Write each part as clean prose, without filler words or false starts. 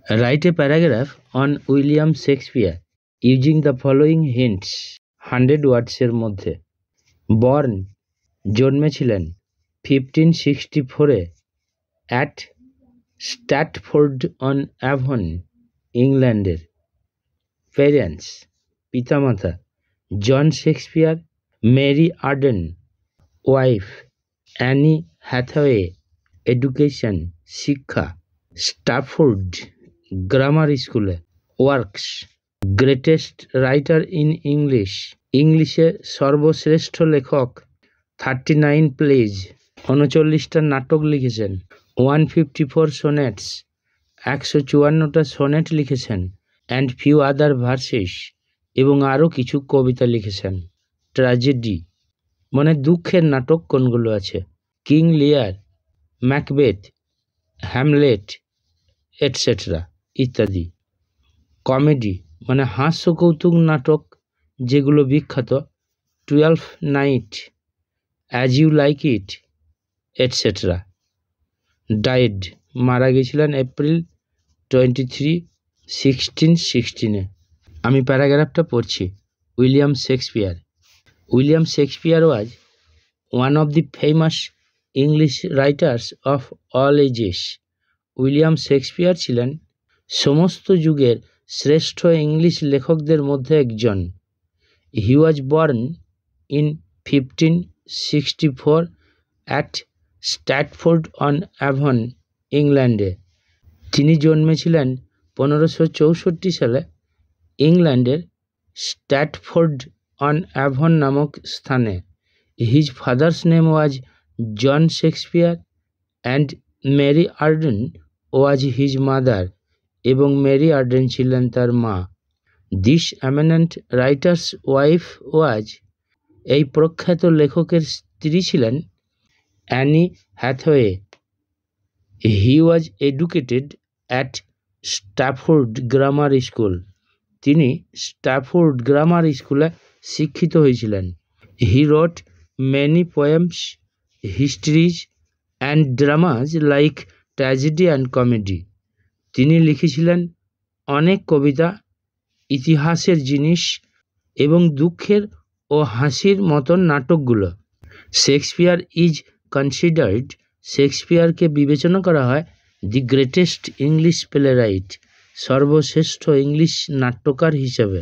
Write a paragraph on William Shakespeare using the following hints 100 words এর মধ্যে। Born জন্মেছিলেন 1564 at Stratford on Avon ইংল্যান্ডের। Parents পিতামাতা John Shakespeare, Mary Arden wife, Anne Hathaway. Education শিক্ষা Stratford grammar স্কুলে। Works greatest writer in English, ইংলিশে সর্বশ্রেষ্ঠ লেখক। 39 প্লেজ 39টা নাটক লিখেছেন। 154 সোনেটস 154টা সোনেট লিখেছেন। অ্যান্ড ফিউ আদার ভার্সেস এবং আরও কিছু কবিতা লিখেছেন। ট্র্যাজেডি মানে দুঃখের নাটক কোনগুলো আছে? King Lear, Macbeth, Hamlet etcetera ইত্যাদি। কমেডি মানে হাস্যকৌতুক নাটক যেগুলো বিখ্যাত। 12 night, as you like it etcetera. Died মারা গেছিলেন এপ্রিল 23, 1616-এ। আমি প্যারাগ্রাফটা পড়ছি। William Shakespeare. William Shakespeare was one of the famous English writers of all ages. William Shakespeare ছিলেন সমস্ত যুগের শ্রেষ্ঠ ইংলিশ লেখকদের মধ্যে একজন। He was born in 1564 at Stratford on Avon ইংল্যান্ডে। তিনি জন্মেছিলেন 1564 সালে ইংল্যান্ডের স্ট্র্যাটফোর্ড অন অ্যাভন নামক স্থানে। His father's name was John Shakespeare and Mary Arden was his mother, এবং মেরি আর্ডেন ছিলেন তার মা। This eminent writer's wife was, এই প্রখ্যাত লেখকের স্ত্রী ছিলেন Anne Hathaway. He was educated at Stratford grammar school. তিনি স্ট্র্যাটফোর্ড গ্রামার স্কুলে শিক্ষিত হয়েছিলেন। He wrote many poems, histories and dramas like tragedy and comedy. তিনি লিখেছিলেন অনেক কবিতা, ইতিহাসের জিনিস এবং দুঃখের ও হাসির মতন নাটকগুলো। শেক্সপিয়ার ইজ কনসিডার্ড, শেক্সপিয়ারকে বিবেচনা করা হয় দি গ্রেটেস্ট ইংলিশ প্লেরাইট, সর্বশ্রেষ্ঠ ইংলিশ নাট্যকার হিসেবে।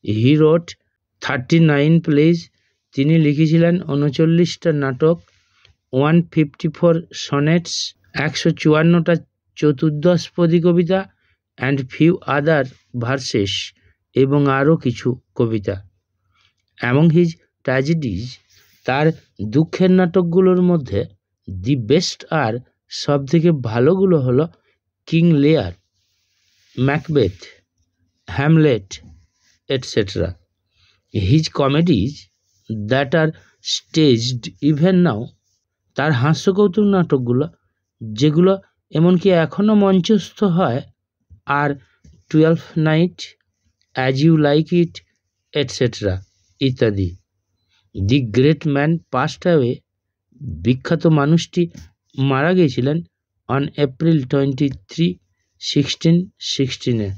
হি রোট 39 প্লেজ, তিনি লিখেছিলেন 39টা নাটক। 154 সনেটস, 154টা চতুর্দশপদী কবিতা। অ্যান্ড ফিউ আদার ভার্সেস এবং আরও কিছু কবিতা। অ্যামং হিজ ট্র্যাজেডিজ, তার দুঃখের নাটকগুলোর মধ্যে দি বেস্ট আর, সব থেকে ভালোগুলো হলো King Lear, Macbeth, Hamlet etcetera. His comedies that are staged even now, তার হাস্যকৌতুক নাটকগুলো যেগুলো এমনকি এখনও মঞ্চস্থ হয়, আর 12 night, as you like it etcetera ইত্যাদি। The great man passed away, বিখ্যাত মানুষটি মারা গিয়েছিলেন অন এপ্রিল 23, 1616-এ।